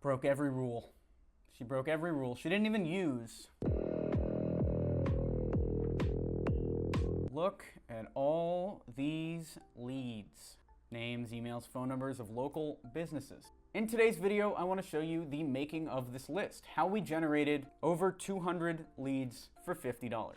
broke every rule. She broke every rule. She didn't even use. Look at all these leads. Names, emails, phone numbers of local businesses. In today's video, I want to show you the making of this list, how we generated over 200 leads for $50.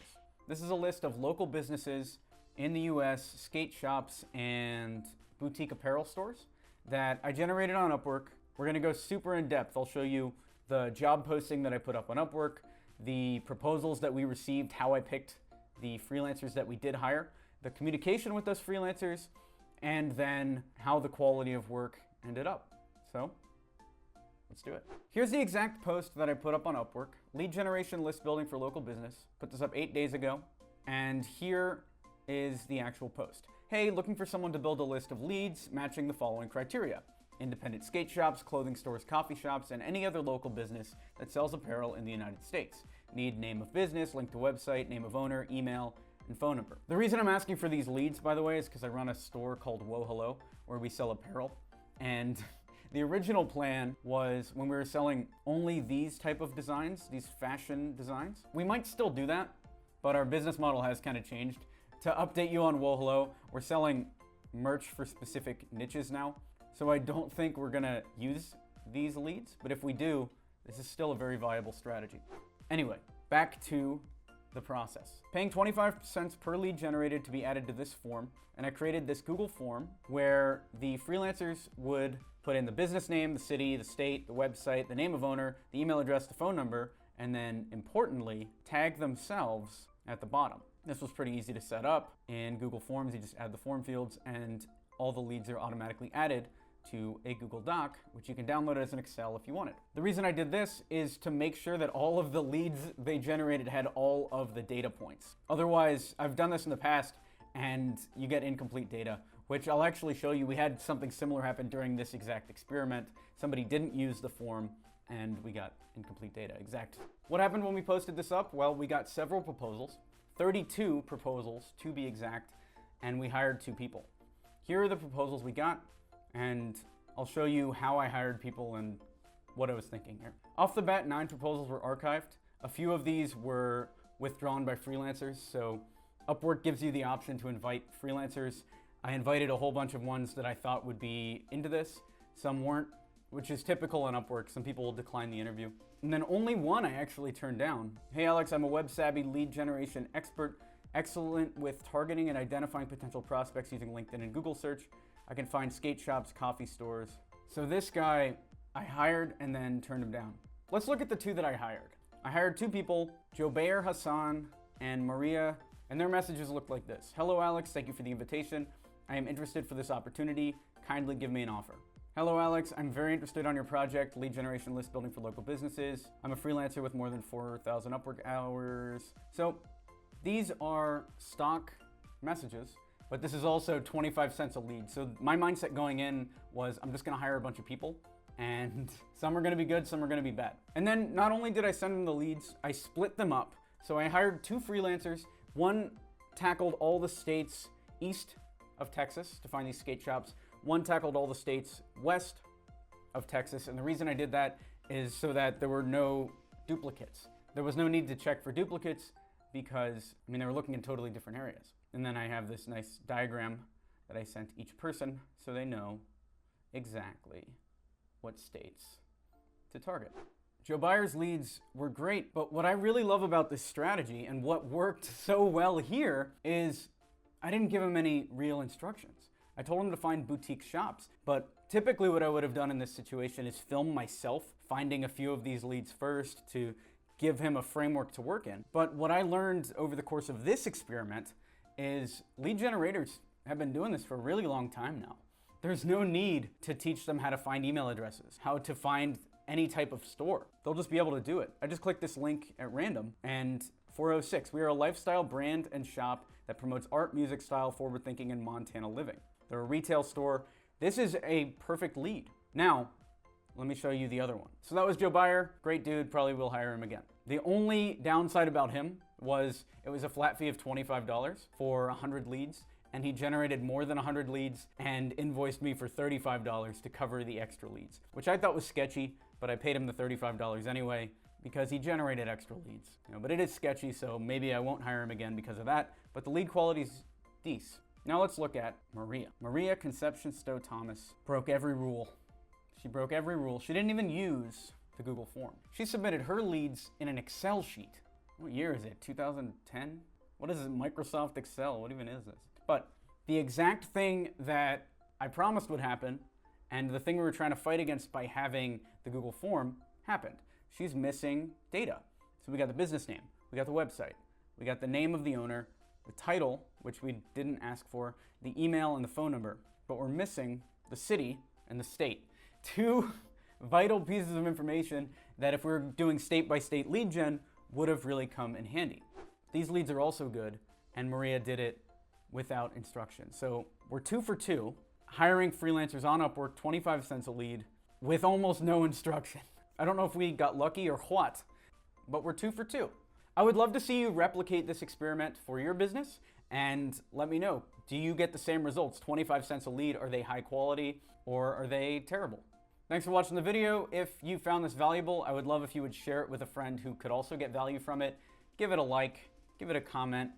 This is a list of local businesses in the US, skate shops, and boutique apparel stores that I generated on Upwork. We're gonna go super in depth. I'll show you the job posting that I put up on Upwork, the proposals that we received, how I picked the freelancers that we did hire, the communication with those freelancers, and then how the quality of work ended up. So let's do it. Here's the exact post that I put up on Upwork. Lead generation list building for local business. Put this up 8 days ago. And here is the actual post. Hey, looking for someone to build a list of leads matching the following criteria: independent skate shops, clothing stores, coffee shops, and any other local business that sells apparel in the United States. Need name of business, link to website, name of owner, email, and phone number. The reason I'm asking for these leads, by the way, is because I run a store called Whoa Hello, where we sell apparel. And the original plan was when we were selling only these type of designs, these fashion designs. We might still do that, but our business model has kind of changed. To update you on Whoa Hello, we're selling merch for specific niches now. So I don't think we're gonna use these leads, but if we do, this is still a very viable strategy. Anyway, back to the process. Paying 25 cents per lead generated to be added to this form, and I created this Google form where the freelancers would put in the business name, the city, the state, the website, the name of owner, the email address, the phone number, and then importantly, tag themselves at the bottom. This was pretty easy to set up. In Google Forms, you just add the form fields and all the leads are automatically added to a Google Doc, which you can download as an Excel if you wanted. The reason I did this is to make sure that all of the leads they generated had all of the data points. Otherwise, I've done this in the past and you get incomplete data, which I'll actually show you. We had something similar happen during this exact experiment. Somebody didn't use the form and we got incomplete data. What happened when we posted this up? Well, we got several proposals, 32 proposals to be exact, and we hired 2 people. Here are the proposals we got, and I'll show you how I hired people and what I was thinking here. Off the bat, 9 proposals were archived. A few of these were withdrawn by freelancers, so Upwork gives you the option to invite freelancers. I invited a whole bunch of ones that I thought would be into this. Some weren't, which is typical on Upwork. Some people will decline the interview. And then only one I actually turned down. Hey Alex, I'm a web-savvy lead generation expert, excellent with targeting and identifying potential prospects using LinkedIn and Google search. I can find skate shops, coffee stores. So this guy I hired and then turned him down. Let's look at the 2 that I hired. I hired 2 people, Jobair Hassan and Maria, and their messages looked like this. Hello Alex, thank you for the invitation. I am interested for this opportunity. Kindly give me an offer. Hello Alex, I'm very interested on your project, lead generation list building for local businesses. I'm a freelancer with more than 4,000 Upwork hours. So these are stock messages, but this is also 25 cents a lead. So my mindset going in was I'm just gonna hire a bunch of people and some are gonna be good, some are gonna be bad. And then not only did I send them the leads, I split them up. So I hired 2 freelancers. One tackled all the states east of Texas to find these skate shops. One tackled all the states west of Texas. And the reason I did that is so that there were no duplicates. There was no need to check for duplicates because, I mean, they were looking in totally different areas. And then I have this nice diagram that I sent each person so they know exactly what states to target. Jobair's leads were great, but what I really love about this strategy and what worked so well here is I didn't give him any real instructions. I told him to find boutique shops, but typically what I would have done in this situation is film myself finding a few of these leads first to give him a framework to work in. But what I learned over the course of this experiment is lead generators have been doing this for a really long time now. There's no need to teach them how to find email addresses, how to find any type of store. They'll just be able to do it. I just clicked this link at random and 406, we are a lifestyle brand and shop that promotes art, music, style, forward thinking, and Montana living. They're a retail store. This is a perfect lead. Now, let me show you the other one. So that was Jobair, great dude, probably will hire him again. The only downside about him was it was a flat fee of $25 for 100 leads, and he generated more than 100 leads and invoiced me for $35 to cover the extra leads, which I thought was sketchy. but I paid him the $35 anyway because he generated extra leads. But it is sketchy, so maybe I won't hire him again because of that, but the lead quality's decent. Now let's look at Maria. Maria Conception Stowe Thomas broke every rule. She broke every rule. She didn't even use the Google form. She submitted her leads in an Excel sheet. What year is it? 2010? What is it? Microsoft Excel? What even is this? But the exact thing that I promised would happen, and the thing we were trying to fight against by having the Google form, happened. She's missing data. So we got the business name, we got the website, we got the name of the owner, the title, which we didn't ask for, the email and the phone number, but we're missing the city and the state. Two vital pieces of information that if we were doing state-by-state lead gen would have really come in handy. These leads are also good, and Maria did it without instruction. So we're 2 for 2, hiring freelancers on Upwork, 25 cents a lead, with almost no instruction. I don't know if we got lucky or what, but we're 2 for 2. I would love to see you replicate this experiment for your business, and let me know, do you get the same results? 25 cents a lead, are they high quality, or are they terrible? Thanks for watching the video. If you found this valuable, I would love if you would share it with a friend who could also get value from it. Give it a like, give it a comment,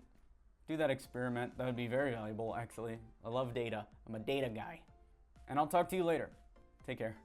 do that experiment. That would be very valuable, actually. I love data. I'm a data guy. And I'll talk to you later. Take care.